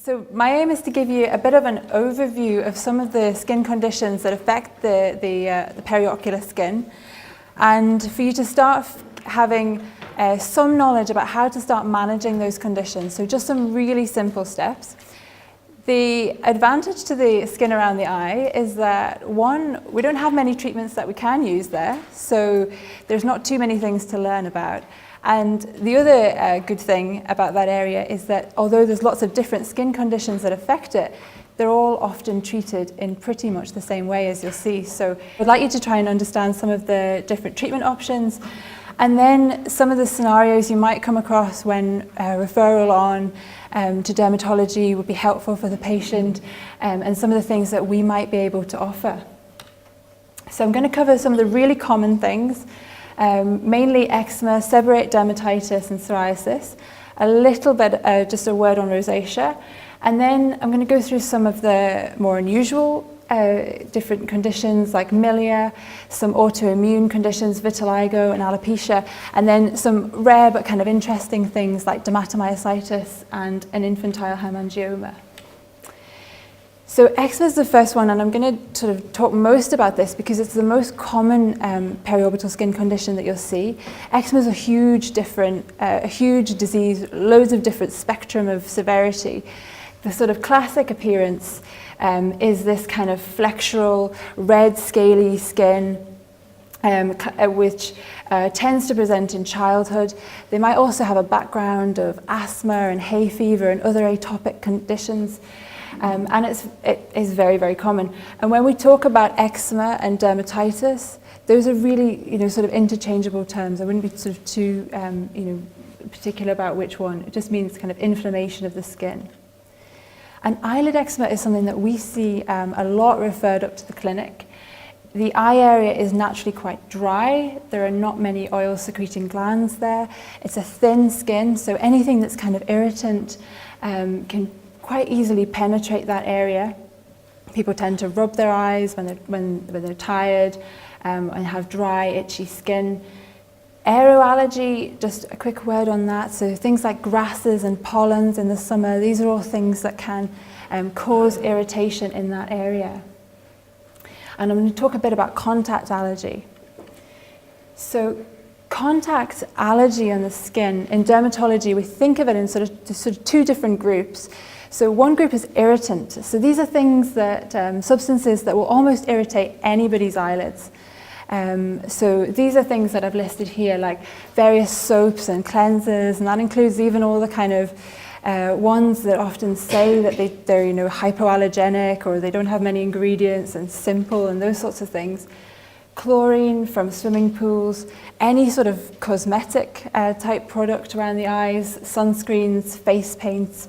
So my aim is to give you a bit of an overview of some of the skin conditions that affect the peri-ocular skin, and for you to start having some knowledge about how to start managing those conditions. So just some really simple steps. The advantage to the skin around the eye is that, one, we don't have many treatments that we can use there, so there's not too many things to learn about. And the other good thing about that area is that although there's lots of different skin conditions that affect it, they're all often treated in pretty much the same way, as you'll see. So I'd like you to try and understand some of the different treatment options, and then some of the scenarios you might come across when referral on to dermatology would be helpful for the patient, and some of the things that we might be able to offer. So I'm going to cover some of the really common things. Mainly eczema, seborrheic dermatitis and psoriasis, a little bit, just a word on rosacea, and then I'm going to go through some of the more unusual different conditions like milia, some autoimmune conditions, vitiligo and alopecia, and then some rare but kind of interesting things like dermatomyositis and an infantile haemangioma. So eczema is the first one, and I'm going to sort of talk most about this because it's the most common periorbital skin condition that you'll see. Eczema is a huge disease, loads of different spectrum of severity. The sort of classic appearance is this kind of flexural, red, scaly skin, which tends to present in childhood. They might also have a background of asthma and hay fever and other atopic conditions. And it is very, very common. And when we talk about eczema and dermatitis, those are really, sort of interchangeable terms. I wouldn't be sort of too, particular about which one. It just means kind of inflammation of the skin. And eyelid eczema is something that we see a lot referred up to the clinic. The eye area is naturally quite dry. There are not many oil-secreting glands there. It's a thin skin, so anything that's kind of irritant can quite easily penetrate that area. People tend to rub their eyes when they're tired and have dry, itchy skin. Aeroallergy, just a quick word on that. So things like grasses and pollens in the summer, these are all things that can cause irritation in that area. And I'm going to talk a bit about contact allergy. So contact allergy on the skin, in dermatology, we think of it in sort of two different groups. So one group is irritant. So these are things that, substances that will almost irritate anybody's eyelids. So these are things that I've listed here, like various soaps and cleansers, and that includes even all the kind of ones that often say that they're hypoallergenic, or they don't have many ingredients and simple and those sorts of things. Chlorine from swimming pools, any sort of cosmetic type product around the eyes, sunscreens, face paints,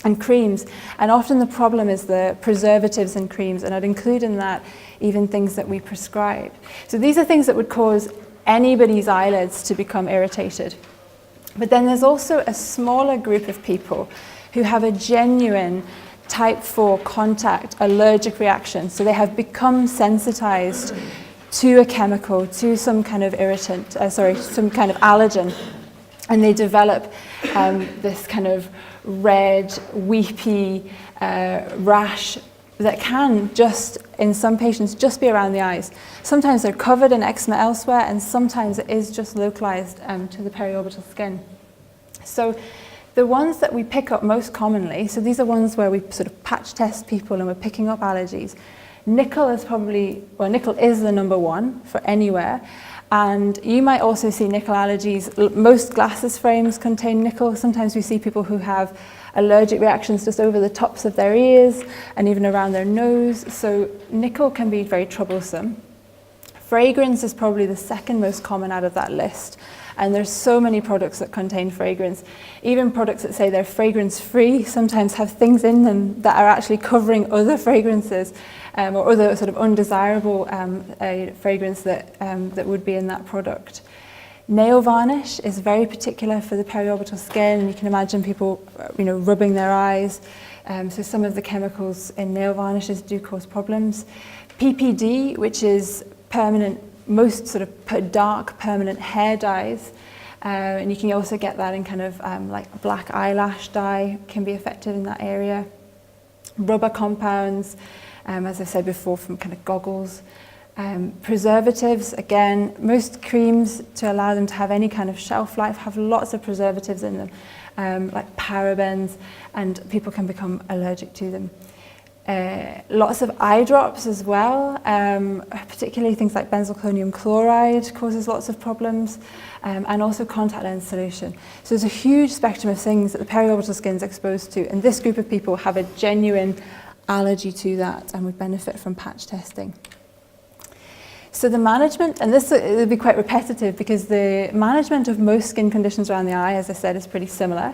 and creams. And often the problem is the preservatives in creams, and I'd include in that even things that we prescribe. So these are things that would cause anybody's eyelids to become irritated. But then there's also a smaller group of people who have a genuine type 4 contact allergic reaction. So they have become sensitized to a chemical, to some kind of irritant, some kind of allergen, and they develop this kind of red, weepy rash that can just, in some patients, just be around the eyes. Sometimes they're covered in eczema elsewhere, and sometimes it is just localized to the periorbital skin. So the ones that we pick up most commonly, so these are ones where we sort of patch test people and we're picking up allergies. Nickel is nickel is the number one for anywhere. And you might also see nickel allergies. Most glasses frames contain nickel. Sometimes we see people who have allergic reactions just over the tops of their ears and even around their nose. So nickel can be very troublesome. Fragrance is probably the second most common out of that list. And there's so many products that contain fragrance. Even products that say they're fragrance-free sometimes have things in them that are actually covering other fragrances or other sort of undesirable fragrance that would be in that product. Nail varnish is very particular for the periorbital skin. You can imagine people, rubbing their eyes. So some of the chemicals in nail varnishes do cause problems. PPD, which is permanent, most sort of dark permanent hair dyes, And you can also get that in kind of like black eyelash dye can be effective in that area. Rubber compounds, as I said before, from kind of goggles. Preservatives, again, most creams, to allow them to have any kind of shelf life, have lots of preservatives in them, like parabens, and people can become allergic to them. Lots of eye drops as well, particularly things like benzalkonium chloride causes lots of problems, and also contact lens solution. So there's a huge spectrum of things that the periorbital skin is exposed to, and this group of people have a genuine allergy to that and would benefit from patch testing. So the management, and this will be quite repetitive because the management of most skin conditions around the eye, as I said, is pretty similar.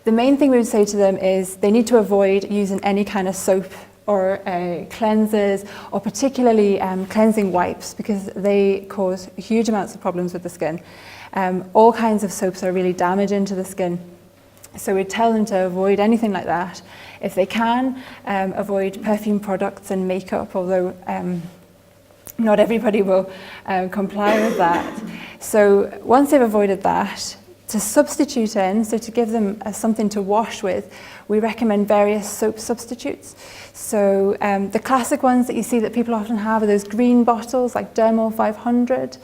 The main thing we would say to them is they need to avoid using any kind of soap or cleansers, or particularly cleansing wipes, because they cause huge amounts of problems with the skin. All kinds of soaps are really damaging to the skin. So we'd tell them to avoid anything like that. If they can, avoid perfume products and makeup, although not everybody will comply with that. So once they've avoided that, to substitute in, so to give them something to wash with, we recommend various soap substitutes. So the classic ones that you see that people often have are those green bottles like Dermal 500.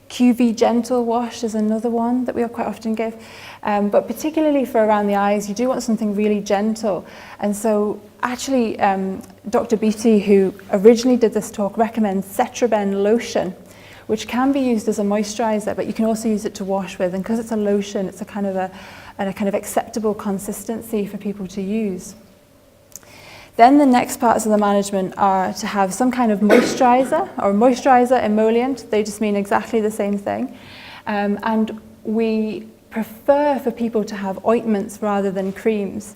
QV Gentle Wash is another one that we quite often give. But particularly for around the eyes, you do want something really gentle. And so actually, Dr. Beatty, who originally did this talk, recommends Cetraben lotion, which can be used as a moisturizer, but you can also use it to wash with. And because it's a lotion, it's a kind of acceptable consistency for people to use. Then the next parts of the management are to have some kind of moisturizer or moisturizer emollient. They just mean exactly the same thing. And we prefer for people to have ointments rather than creams.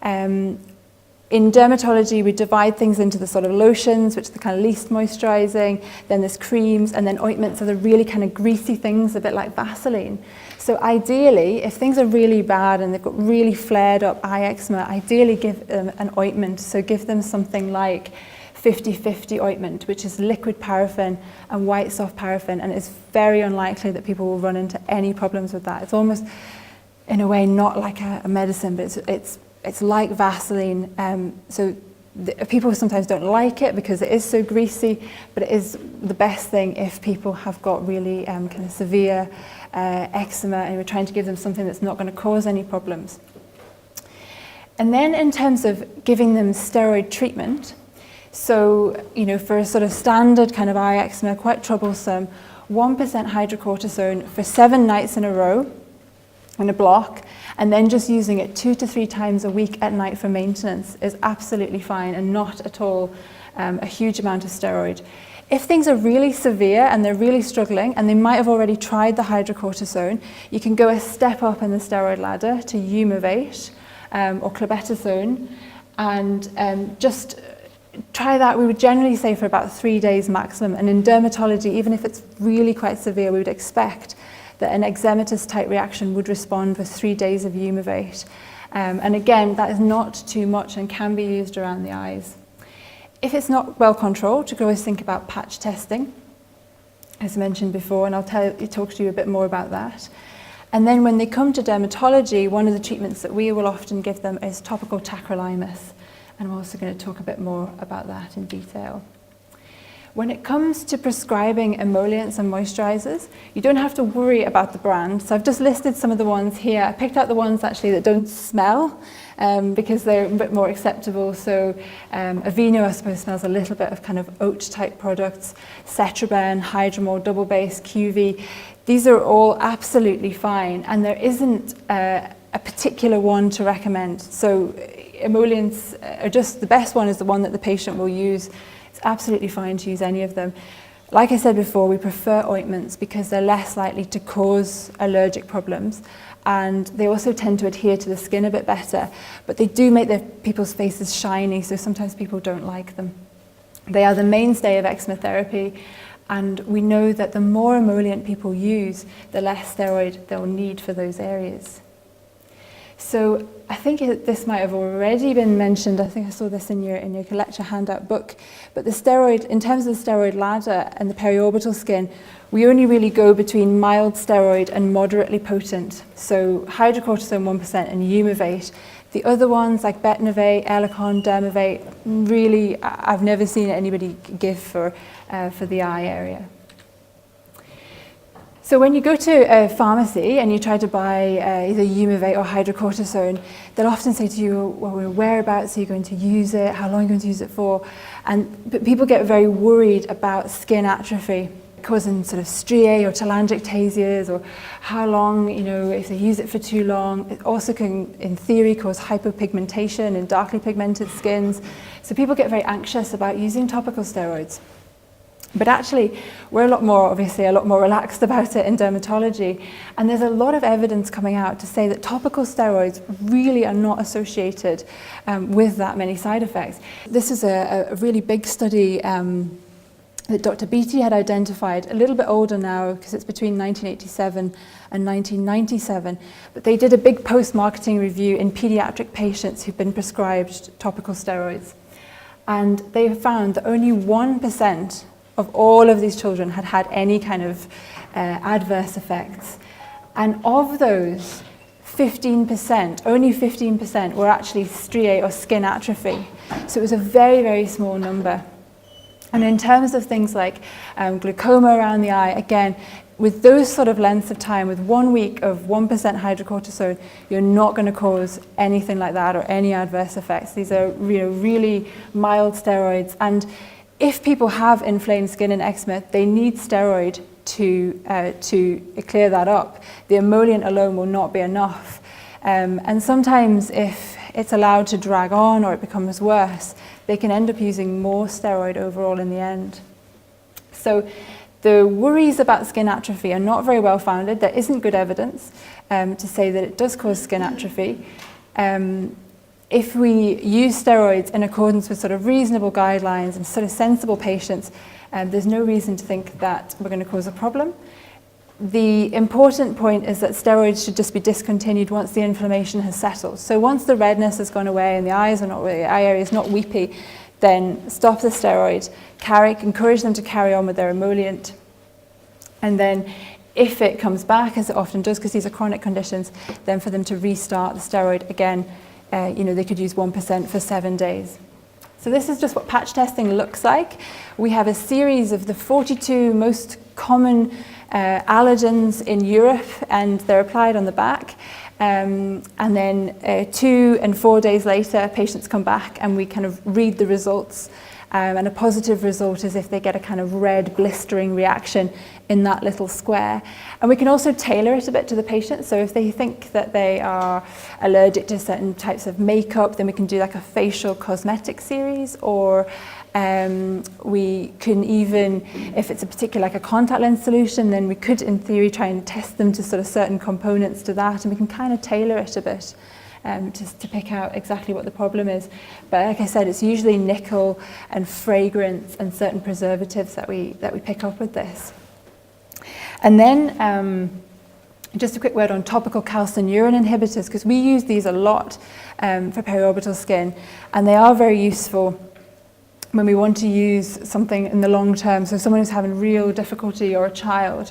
In dermatology, we divide things into the sort of lotions, which are the kind of least moisturizing, then there's creams, and then ointments are the really kind of greasy things, a bit like Vaseline. So ideally, if things are really bad and they've got really flared up eye eczema, ideally give them an ointment. So give them something like 50-50 ointment, which is liquid paraffin and white soft paraffin, and it's very unlikely that people will run into any problems with that. It's almost, in a way, not like a medicine, but it's like Vaseline. People sometimes don't like it because it is so greasy, but it is the best thing if people have got really kind of severe eczema and we're trying to give them something that's not going to cause any problems. And then in terms of giving them steroid treatment, so, you know, for a sort of standard kind of eye eczema, quite troublesome, 1% hydrocortisone for 7 nights in a row in a block, and then just using it 2 to 3 times a week at night for maintenance is absolutely fine and not at all a huge amount of steroid. If things are really severe and they're really struggling and they might have already tried the hydrocortisone, you can go a step up in the steroid ladder to Umivate or clobetasone, and just try that. We would generally say for about 3 days maximum, and in dermatology, even if it's really quite severe, we would expect that an eczematous type reaction would respond with 3 days of Umivate. And again, that is not too much and can be used around the eyes. If it's not well controlled, you can always think about patch testing, as mentioned before, and I'll talk to you a bit more about that. And then when they come to dermatology, one of the treatments that we will often give them is topical tacrolimus, and I'm also going to talk a bit more about that in detail. When it comes to prescribing emollients and moisturizers, you don't have to worry about the brand. So I've just listed some of the ones here. I picked out the ones actually that don't smell because they're a bit more acceptable. So Aveeno, I suppose, smells a little bit of kind of oat type products. Cetraben, Hydromol, Double Base, QV. These are all absolutely fine, and there isn't a particular one to recommend. So emollients are just, the best one is the one that the patient will use. It's absolutely fine to use any of them. Like I said before, we prefer ointments because they're less likely to cause allergic problems, and they also tend to adhere to the skin a bit better, but they do make people's faces shiny, so sometimes people don't like them. They are the mainstay of eczema therapy, and we know that the more emollient people use, the less steroid they'll need for those areas. So I think this might have already been mentioned. I think I saw this in your lecture handout book. But the steroid, in terms of the steroid ladder and the periorbital skin, we only really go between mild steroid and moderately potent. So hydrocortisone 1% and Umivate. The other ones like Betnovate, Elicon, Dermavate, really I've never seen anybody give for the eye area. So when you go to a pharmacy and you try to buy either Umivate or hydrocortisone, they'll often say to you, well, whereabouts are you going to use it? How long are you going to use it for? But people get very worried about skin atrophy, causing sort of striae or telangiectasias, or how long, if they use it for too long. It also can, in theory, cause hypopigmentation in darkly pigmented skins. So people get very anxious about using topical steroids. But actually, we're obviously a lot more relaxed about it in dermatology. And there's a lot of evidence coming out to say that topical steroids really are not associated with that many side effects. This is a really big study that Dr. Beatty had identified, a little bit older now because it's between 1987 and 1997, but they did a big post-marketing review in pediatric patients who've been prescribed topical steroids. And they found that only 1% of all of these children had had any kind of adverse effects. And of those, 15%, only 15% were actually striae or skin atrophy. So it was a very, very small number. And in terms of things like glaucoma around the eye, again, with those sort of lengths of time, with 1 week of 1% hydrocortisone, you're not going to cause anything like that or any adverse effects. These are really mild steroids. And if people have inflamed skin and eczema, they need steroid to clear that up. The emollient alone will not be enough. And sometimes if it's allowed to drag on or it becomes worse, they can end up using more steroid overall in the end. So the worries about skin atrophy are not very well founded. There isn't good evidence to say that it does cause skin atrophy. If we use steroids in accordance with sort of reasonable guidelines and sort of sensible patients, there's no reason to think that we're going to cause a problem. The important point is that steroids should just be discontinued once the inflammation has settled. So once the redness has gone away and the eye area is not weepy, then stop the steroid, encourage them to carry on with their emollient, and then if it comes back, as it often does because these are chronic conditions, then for them to restart the steroid again. They could use 1% for 7 days. So this is just what patch testing looks like. We have a series of the 42 most common allergens in Europe, and they're applied on the back. And then 2 and 4 days later, patients come back and we kind of read the results. And a positive result is if they get a kind of red blistering reaction in that little square. And we can also tailor it a bit to the patient. So if they think that they are allergic to certain types of makeup, then we can do like a facial cosmetic series, or we can even, if it's a particular like a contact lens solution, then we could in theory try and test them to sort of certain components to that, and we can kind of tailor it a bit. Just to pick out exactly what the problem is. But like I said, it's usually nickel and fragrance and certain preservatives that we pick up with this. And then just a quick word on topical calcineurin inhibitors, because we use these a lot for periorbital skin, and they are very useful when we want to use something in the long term. So someone who's having real difficulty, or a child,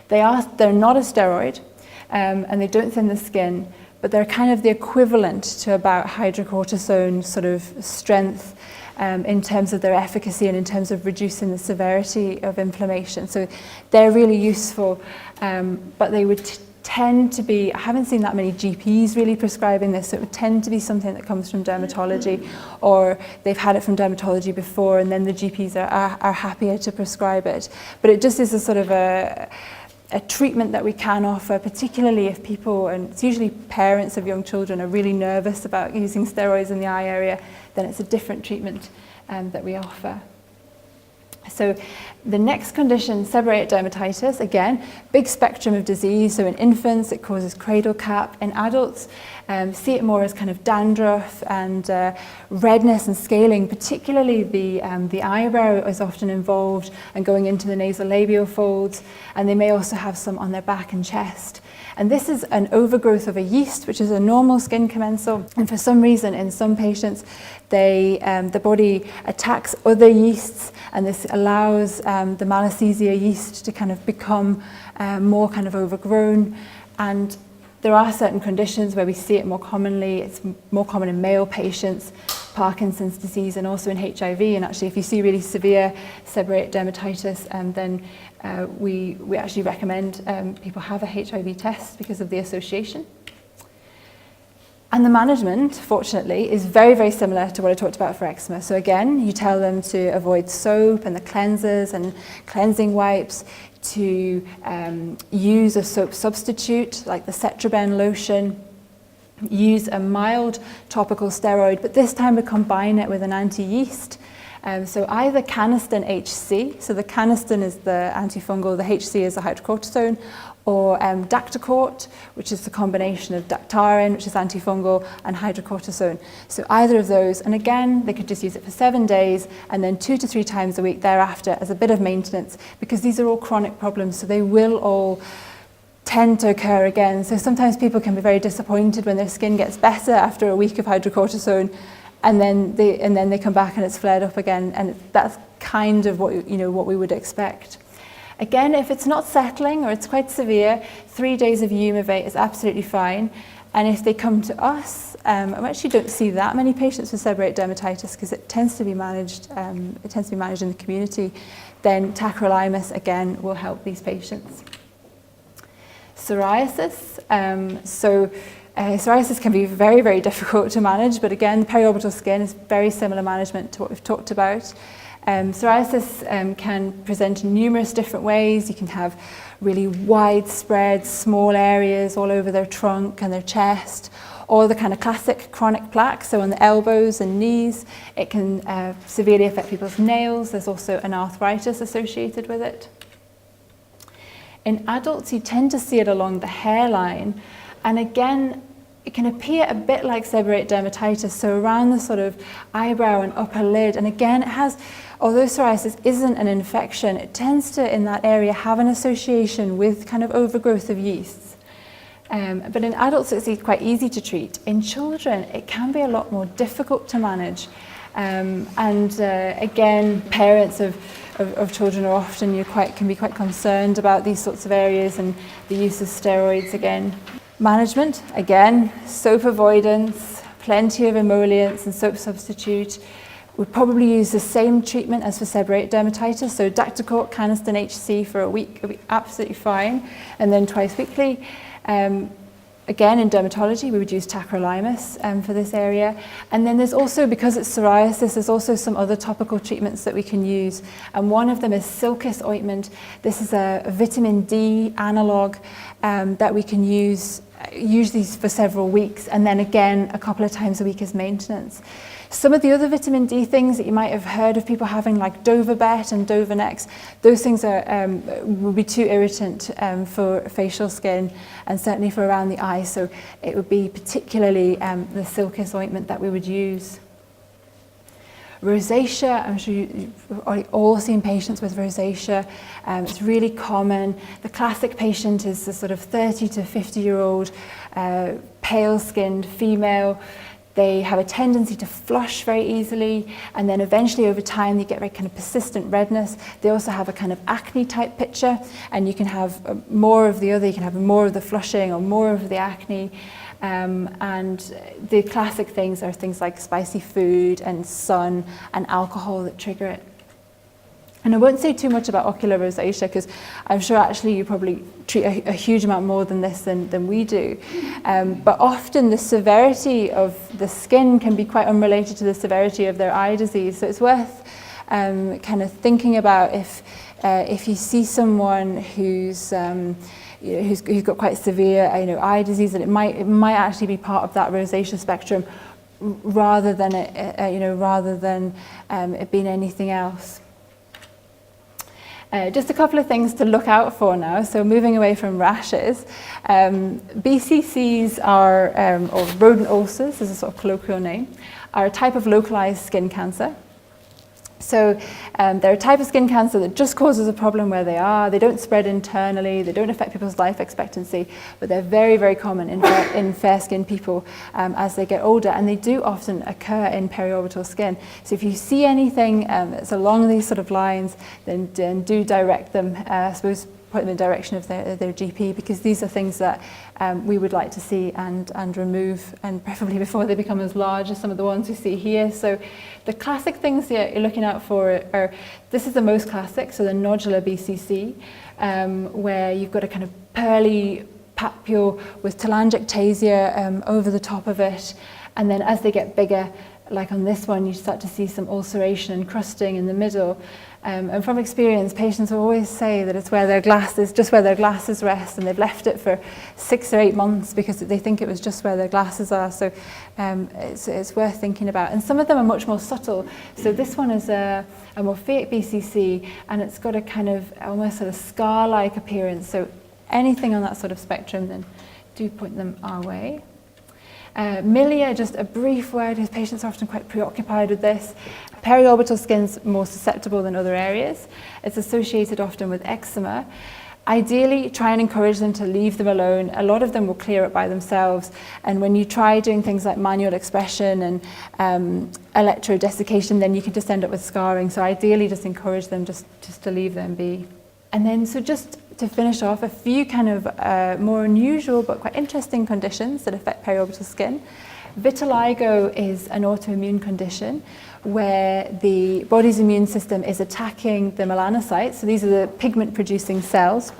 they're not a steroid, and they don't thin the skin, but they're kind of the equivalent to about hydrocortisone sort of strength in terms of their efficacy and in terms of reducing the severity of inflammation. So they're really useful, but they would tend to be, I haven't seen that many GPs really prescribing this, so it would tend to be something that comes from dermatology, or they've had it from dermatology before and then the GPs are happier to prescribe it. But it just is a sort of a treatment that we can offer, particularly if people, and it's usually parents of young children, are really nervous about using steroids in the eye area, then it's a different treatment that we offer. So the next condition, seborrheic dermatitis, again, big spectrum of disease. So in infants, it causes cradle cap. In adults, see it more as kind of dandruff and redness and scaling, particularly the eyebrow is often involved and going into the nasolabial folds, and they may also have some on their back and chest. And this is an overgrowth of a yeast, which is a normal skin commensal. And for some reason, in some patients, the body attacks other yeasts, and this allows the Malassezia yeast to kind of become more kind of overgrown. And there are certain conditions where we see it more commonly. It's more common in male patients, Parkinson's disease, and also in HIV. And actually, if you see really severe seborrheic dermatitis, then we actually recommend people have a HIV test because of the association. And the management, fortunately, is very, very similar to what I talked about for eczema. So again, you tell them to avoid soap and the cleansers and cleansing wipes, to use a soap substitute like the Cetraben lotion, use a mild topical steroid, but this time we combine it with an anti-yeast. So either Canesten HC, so the Canesten is the antifungal, the HC is the hydrocortisone, or Dactacort, which is the combination of Dactarin, which is antifungal, and hydrocortisone. So either of those, and again, they could just use it for 7 days, and then 2 to 3 times a week thereafter as a bit of maintenance, because these are all chronic problems, so they will all tend to occur again. So sometimes people can be very disappointed when their skin gets better after a week of hydrocortisone, and then they come back and it's flared up again, and that's kind of what we would expect. Again, if it's not settling or it's quite severe, 3 days of Humavate is absolutely fine. And if they come to us, I actually don't see that many patients with seborrheic dermatitis because it tends to be managed. It tends to be managed in the community. Then tacrolimus again will help these patients. Psoriasis. Psoriasis can be very, very difficult to manage, but again, the periorbital skin is very similar management to what we've talked about. Psoriasis can present in numerous different ways. You can have really widespread small areas all over their trunk and their chest, or the kind of classic chronic plaque, so on the elbows and knees. It can severely affect people's nails. There's also an arthritis associated with it. In adults, you tend to see it along the hairline, and again, it can appear a bit like seborrheic dermatitis, so around the sort of eyebrow and upper lid. And again, it has, although psoriasis isn't an infection, it tends to, in that area, have an association with kind of overgrowth of yeasts. But in adults, it's quite easy to treat. In children, it can be a lot more difficult to manage. Again, parents of children are often can be quite concerned about these sorts of areas and the use of steroids again. Management, again, soap avoidance, plenty of emolients and soap substitute. We'd probably use the same treatment as for seborrheic dermatitis, so Dactacort, Canesten HC for a week would be absolutely fine, and then twice weekly. Again, in dermatology, we would use tacrolimus for this area. And then there's also, because it's psoriasis, there's also some other topical treatments that we can use. And one of them is Silkis ointment. This is a vitamin D analog that we can use, usually for several weeks, and then again, a couple of times a week as maintenance. Some of the other vitamin D things that you might have heard of people having, like Dovabet and Dovanex, those things would be too irritant for facial skin and certainly for around the eye. So it would be particularly the Silkis ointment that we would use. Rosacea, I'm sure you've all seen patients with rosacea. It's really common. The classic patient is the sort of 30 to 50-year-old pale-skinned female. They have a tendency to flush very easily, and then eventually over time they get very kind of persistent redness. They also have a kind of acne type picture, and you can have more of the other, you can have more of the flushing or more of the acne. And the classic things are things like spicy food and sun and alcohol that trigger it. And I won't say too much about ocular rosacea because I'm sure actually you probably treat a huge amount more than this than we do. But often the severity of the skin can be quite unrelated to the severity of their eye disease. So it's worth kind of thinking about if you see someone who's got quite severe eye disease, that it might actually be part of that rosacea spectrum rather than it being anything else. Just a couple of things to look out for now. So moving away from rashes, BCCs are, or rodent ulcers is a sort of colloquial name, are a type of localized skin cancer. So they're a type of skin cancer that just causes a problem where they are. They don't spread internally, they don't affect people's life expectancy, but they're very, very common in fair-skinned people as they get older, and they do often occur in periorbital skin. So if you see anything that's along these sort of lines, then do direct them, I suppose, point them in the direction of their GP, because these are things that we would like to see and remove, and preferably before they become as large as some of the ones we see here. So the classic things that you're looking out for are, this is the most classic, so the nodular BCC, where you've got a kind of pearly papule with telangiectasia over the top of it, and then as they get bigger, like on this one, you start to see some ulceration and crusting in the middle. And from experience, patients will always say that it's where their glasses, just where their glasses rest, and they've left it for 6 or 8 months because they think it was just where their glasses are. So it's worth thinking about. And some of them are much more subtle. So this one is a morpheic BCC, and it's got a kind of almost sort of scar-like appearance. So anything on that sort of spectrum, then do point them our way. Milia, just a brief word, because patients are often quite preoccupied with this. Periorbital skin's more susceptible than other areas. It's associated often with eczema. Ideally, try and encourage them to leave them alone. A lot of them will clear it by themselves. And when you try doing things like manual expression and electrodesiccation, then you can just end up with scarring. So ideally, just encourage them just to leave them be. And then, so just to finish off, a few kind of more unusual but quite interesting conditions that affect periorbital skin. Vitiligo is an autoimmune condition where the body's immune system is attacking the melanocytes. So these are the pigment-producing cells.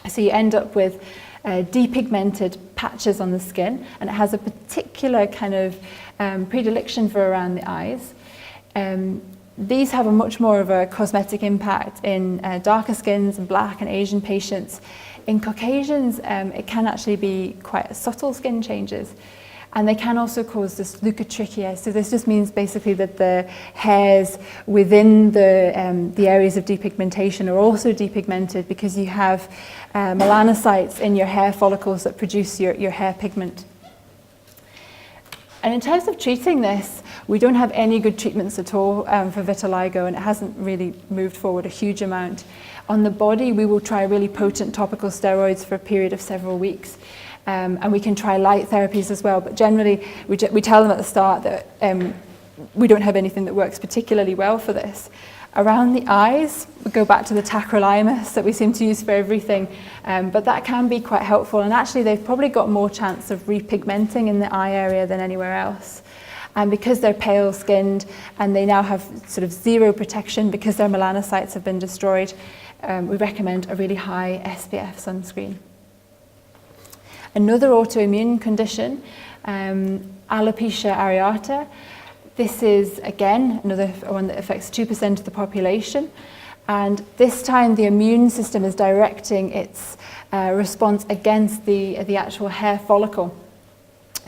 So you end up with depigmented patches on the skin, and it has a particular kind of predilection for around the eyes. These have a much more of a cosmetic impact in darker skins and Black and Asian patients. In Caucasians, it can actually be quite subtle skin changes. And they can also cause this leukotrichia. So this just means basically that the hairs within the areas of depigmentation are also depigmented because you have melanocytes in your hair follicles that produce your hair pigment. And in terms of treating this, we don't have any good treatments at all for vitiligo, and it hasn't really moved forward a huge amount. On the body, we will try really potent topical steroids for a period of several weeks. And we can try light therapies as well, but generally we tell them at the start that we don't have anything that works particularly well for this. Around the eyes, we go back to the tacrolimus that we seem to use for everything, but that can be quite helpful, and actually they've probably got more chance of repigmenting in the eye area than anywhere else. And because they're pale skinned and they now have sort of zero protection because their melanocytes have been destroyed, we recommend a really high SPF sunscreen. Another autoimmune condition, Alopecia Areata. This is, again, another one that affects 2% of the population. And this time the immune system is directing its response against the actual hair follicle.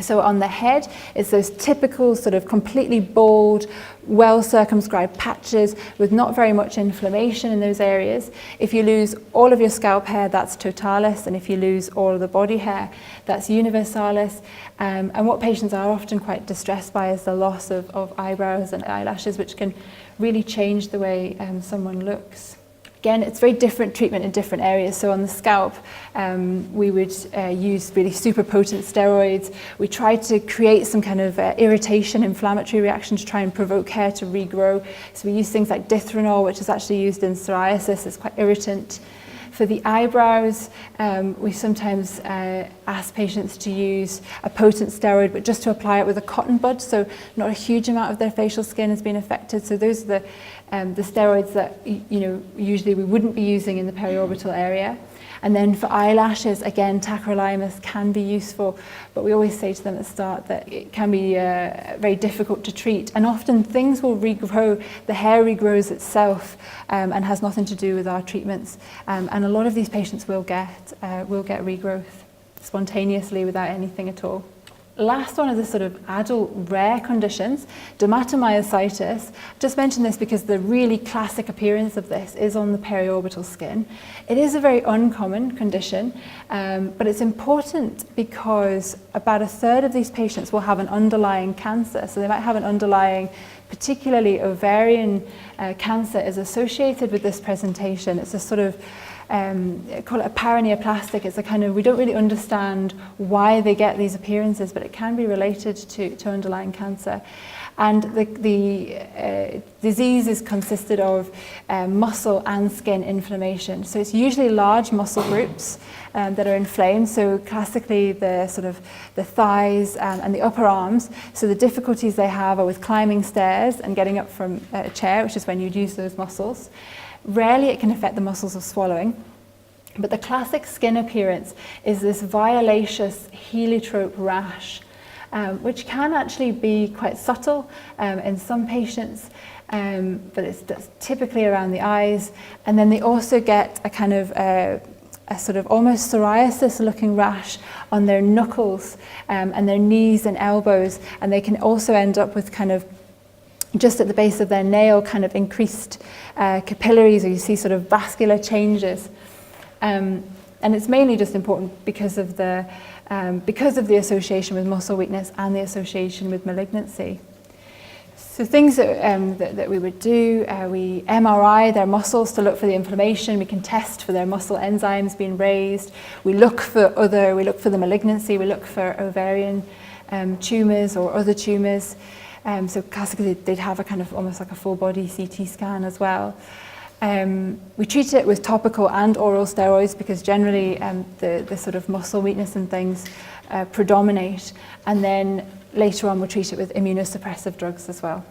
So on the head, it's those typical sort of completely bald, well-circumscribed patches with not very much inflammation in those areas. If you lose all of your scalp hair, that's totalis, and if you lose all of the body hair, that's universalis. And what patients are often quite distressed by is the loss of eyebrows and eyelashes, which can really change the way someone looks. Again, it's very different treatment in different areas. So on the scalp, we would use really super potent steroids. We try to create some kind of irritation, inflammatory reaction to try and provoke hair to regrow. So we use things like dithronol, which is actually used in psoriasis. It's quite irritant. For the eyebrows, we sometimes ask patients to use a potent steroid, but just to apply it with a cotton bud, so not a huge amount of their facial skin has been affected. So those are the steroids that usually we wouldn't be using in the periorbital area. And then for eyelashes, again, tacrolimus can be useful, but we always say to them at the start that it can be very difficult to treat. And often things will regrow, the hair regrows itself and has nothing to do with our treatments. And a lot of these patients will get regrowth spontaneously without anything at all. last one is the sort of adult rare conditions, dermatomyositis. Just mention this because the really classic appearance of this is on the periorbital skin. It is a very uncommon condition, but it's important because about a third of these patients will have an underlying cancer. So they might have an underlying, particularly ovarian cancer is associated with this presentation. It's a sort of call it a paraneoplastic. It's a kind of, we don't really understand why they get these appearances, but it can be related to underlying cancer. And the disease is consisted of muscle and skin inflammation. So it's usually large muscle groups that are inflamed. So classically the sort of the thighs and the upper arms. So the difficulties they have are with climbing stairs and getting up from a chair, which is when you'd use those muscles. Rarely it can affect the muscles of swallowing, but the classic skin appearance is this violaceous heliotrope rash, which can actually be quite subtle in some patients, but it's typically around the eyes. And then they also get a kind of a sort of almost psoriasis looking rash on their knuckles and their knees and elbows, and they can also end up with kind of just at the base of their nail, kind of increased capillaries, or you see sort of vascular changes. And it's mainly just important because of the association with muscle weakness and the association with malignancy. So things that we would do, we MRI their muscles to look for the inflammation. We can test for their muscle enzymes being raised. We look for the malignancy. We look for ovarian tumours or other tumours. So classically they'd have a kind of almost like a full body CT scan as well. We treat it with topical and oral steroids because generally the sort of muscle weakness and things predominate, and then later on we'll treat it with immunosuppressive drugs as well.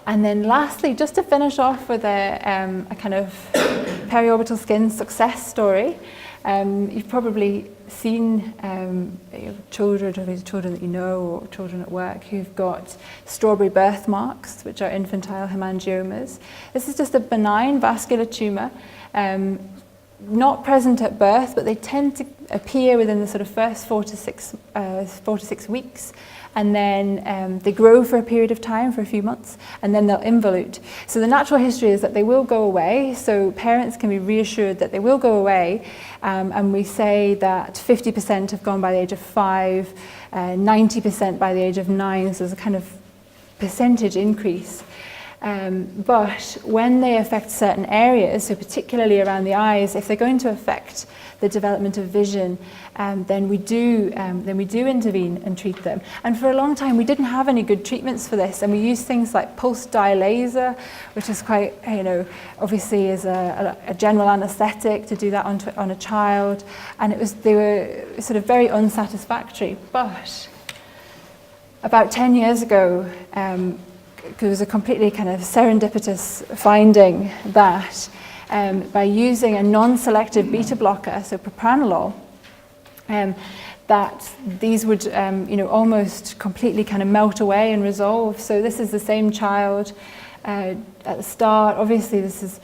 And then lastly, just to finish off with a kind of periorbital skin success story, you've probably seen children that you know or children at work who've got strawberry birthmarks, which are infantile hemangiomas. This is just a benign vascular tumour, not present at birth, but they tend to appear within the sort of first 4 to 6 weeks. And then they grow for a period of time, for a few months, and then they'll involute. So the natural history is that they will go away, so parents can be reassured that they will go away, and we say that 50% have gone by the age of 5, 90% by the age of 9, so there's a kind of percentage increase. But when they affect certain areas, so particularly around the eyes, if they're going to affect the development of vision, then we do intervene and treat them. And for a long time we didn't have any good treatments for this, and we used things like pulsed dye laser, which is quite, obviously is a general anaesthetic to do that on a child, and they were sort of very unsatisfactory. But about 10 years ago, there was a completely kind of serendipitous finding that by using a non-selective beta blocker, so Propranolol, that these would almost completely kind of melt away and resolve. So this is the same child at the start. Obviously this is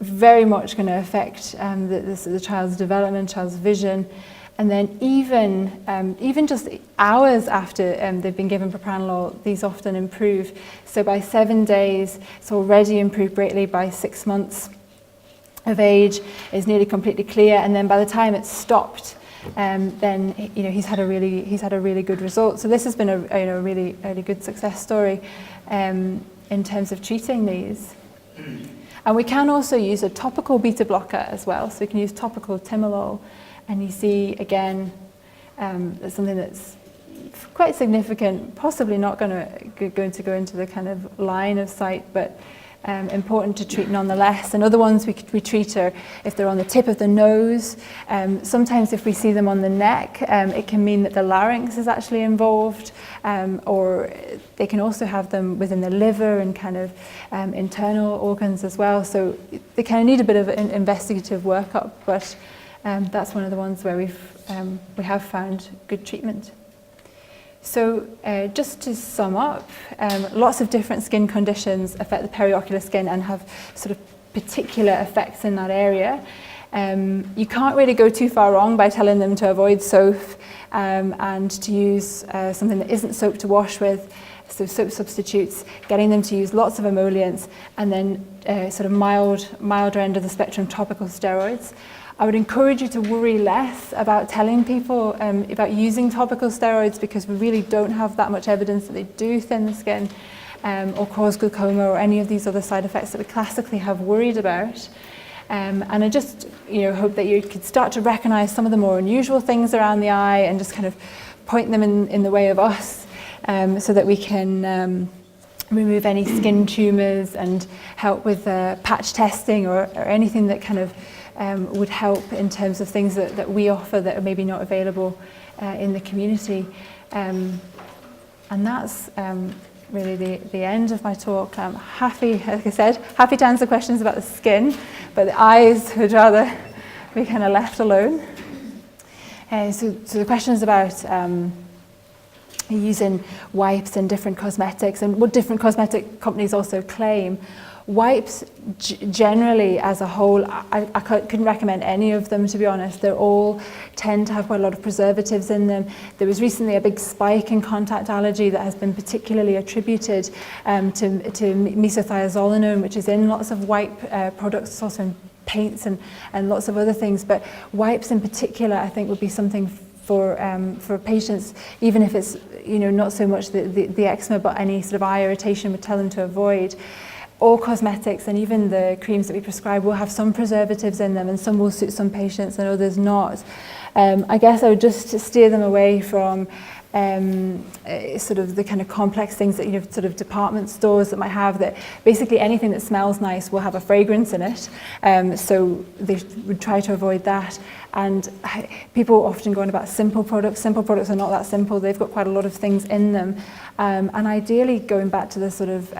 very much going to affect the child's development, child's vision. And then even just hours after they've been given Propranolol, these often improve. So by 7 days, it's already improved greatly. By 6 months of age, it's nearly completely clear. And then by the time it's stopped, then he's had a really good result. So this has been a really good success story in terms of treating these. And we can also use a topical beta blocker as well. So we can use topical Timolol. And you see, again, there's something that's quite significant, possibly not going to go into the kind of line of sight, but important to treat nonetheless. And other ones we treat are if they're on the tip of the nose. Sometimes if we see them on the neck, it can mean that the larynx is actually involved, or they can also have them within the liver and kind of internal organs as well. So they kind of need a bit of an investigative workup, but that's one of the ones where we have found good treatment. So just to sum up, lots of different skin conditions affect the periocular skin and have sort of particular effects in that area. You can't really go too far wrong by telling them to avoid soap and to use something that isn't soap to wash with, so soap substitutes, getting them to use lots of emolients, and then sort of milder end of the spectrum topical steroids. I would encourage you to worry less about telling people about using topical steroids, because we really don't have that much evidence that they do thin the skin or cause glaucoma or any of these other side effects that we classically have worried about. And I just hope that you could start to recognize some of the more unusual things around the eye and just kind of point them in the way of us, so that we can remove any skin tumors and help with patch testing or anything that kind of would help in terms of things that we offer that are maybe not available in the community. And that's really the end of my talk. I'm happy, like I said, happy to answer questions about the skin, but the eyes would rather be kind of left alone. So the question is about using wipes and different cosmetics, and what different cosmetic companies also claim. Wipes generally as a whole, I couldn't recommend any of them, to be honest. They all tend to have quite a lot of preservatives in them. There was recently a big spike in contact allergy that has been particularly attributed to mesothiazolinone, which is in lots of wipe products. It's also in paints and lots of other things. But wipes in particular, I think, would be something for patients, even if it's not so much the eczema, but any sort of eye irritation, would tell them to avoid. All cosmetics and even the creams that we prescribe will have some preservatives in them, and some will suit some patients and others not. I guess I would just steer them away from sort of the kind of complex things that sort of department stores that might have, that basically anything that smells nice will have a fragrance in it, so they would try to avoid that. And people often go on about simple products. Simple products are not that simple. They've got quite a lot of things in them, and ideally going back to the sort of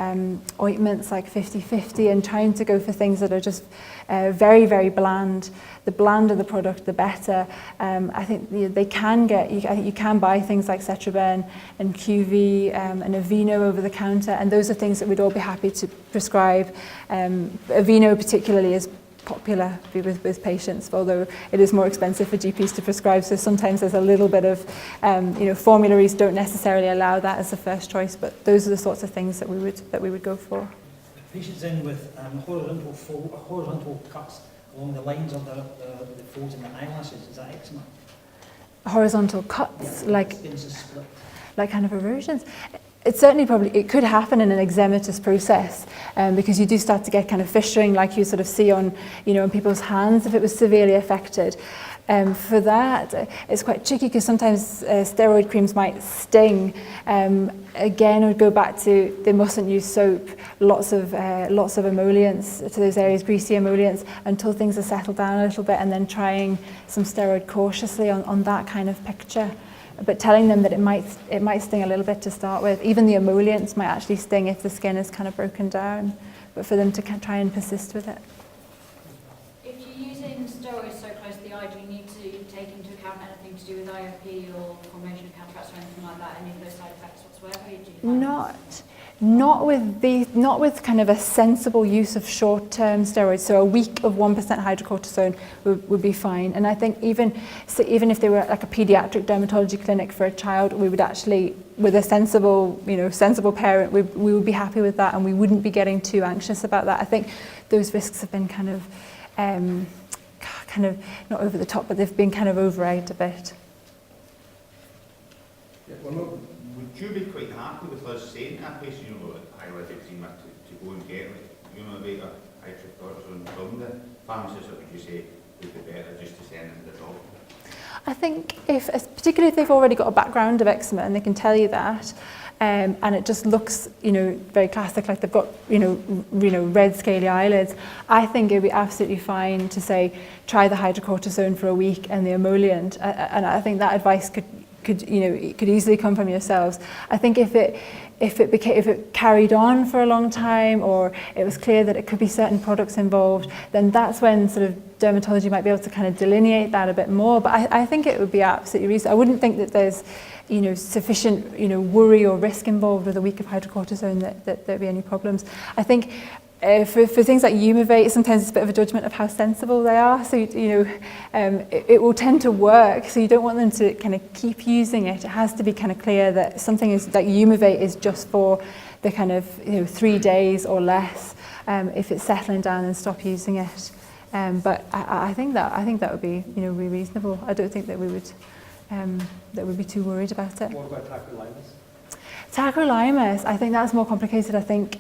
ointments like 50-50 and trying to go for things that are just very, very bland. The blander the product, the better. I think they can get, you can buy things like Cetraben and QV and Aveeno over the counter, and those are things that we'd all be happy to prescribe. Aveeno particularly is popular with patients, although it is more expensive for GPs to prescribe, so sometimes there's a little bit of, formularies don't necessarily allow that as the first choice, but those are the sorts of things that we would go for. Patients in with horizontal cuts along the lines of the folds in the eyelashes, is that eczema? Horizontal cuts, yeah, like split. Like kind of erosions. It could happen in an eczematous process, because you do start to get kind of fissuring like you sort of see on, on people's hands if it was severely affected. For that, it's quite tricky because sometimes steroid creams might sting. Again, I would go back to they mustn't use soap, lots of emolients to those areas, greasy emolients, until things have settled down a little bit, and then trying some steroid cautiously on that kind of picture. But telling them that it might sting a little bit to start with. Even the emolients might actually sting if the skin is kind of broken down, but for them to try and persist with it. If you're using steroids so close to the eye, do you need to take into account anything to do with IOP or formation of cataracts or anything like that, any of those side effects whatsoever? Do you find Not with kind of a sensible use of short-term steroids. So a week of 1% hydrocortisone would be fine. And I think even if they were like a pediatric dermatology clinic for a child, we would actually, with a sensible parent, we would be happy with that, and we wouldn't be getting too anxious about that. I think those risks have been kind of not over the top, but they've been kind of over-egged a bit. Yeah, well, look, would you be quite happy with us saying to a patient, eyelid eczema to go and get a bit of hydrocortisone from the pharmacist, or would you say it would be better just to send them to the doctor? I think particularly if they've already got a background of eczema and they can tell you that, and it just looks, very classic, like they've got, red scaly eyelids, I think it'd be absolutely fine to say, try the hydrocortisone for a week and the emollient, and I think that advice could easily come from yourselves. I think if it carried on for a long time, or it was clear that it could be certain products involved, then that's when sort of dermatology might be able to kind of delineate that a bit more. But I think it would be absolutely reasonable. I wouldn't think that there's sufficient worry or risk involved with a week of hydrocortisone that there'd be any problems. I think For things like Umivate, sometimes it's a bit of a judgment of how sensible they are. So, it will tend to work. So you don't want them to kind of keep using it. It has to be kind of clear that something is, that Umivate is just for the kind of 3 days or less. If it's settling down, then stop using it. But I think that would be really reasonable. I don't think that we would be too worried about it. What about tacrolimus? Tacrolimus, I think that's more complicated. I think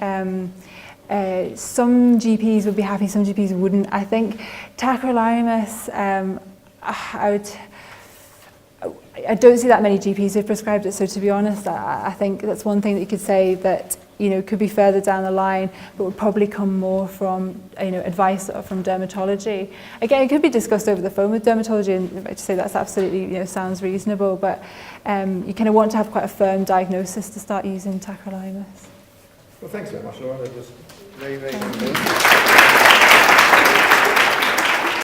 some GPs would be happy, some GPs wouldn't. I think tacrolimus, I don't see that many GPs who've prescribed it, so to be honest, I think that's one thing that you could say that could be further down the line, but would probably come more from advice from dermatology. Again, it could be discussed over the phone with dermatology, and to say that's absolutely sounds reasonable, but you kind of want to have quite a firm diagnosis to start using tacrolimus. Well, thanks very much, Laura. That was very, very good.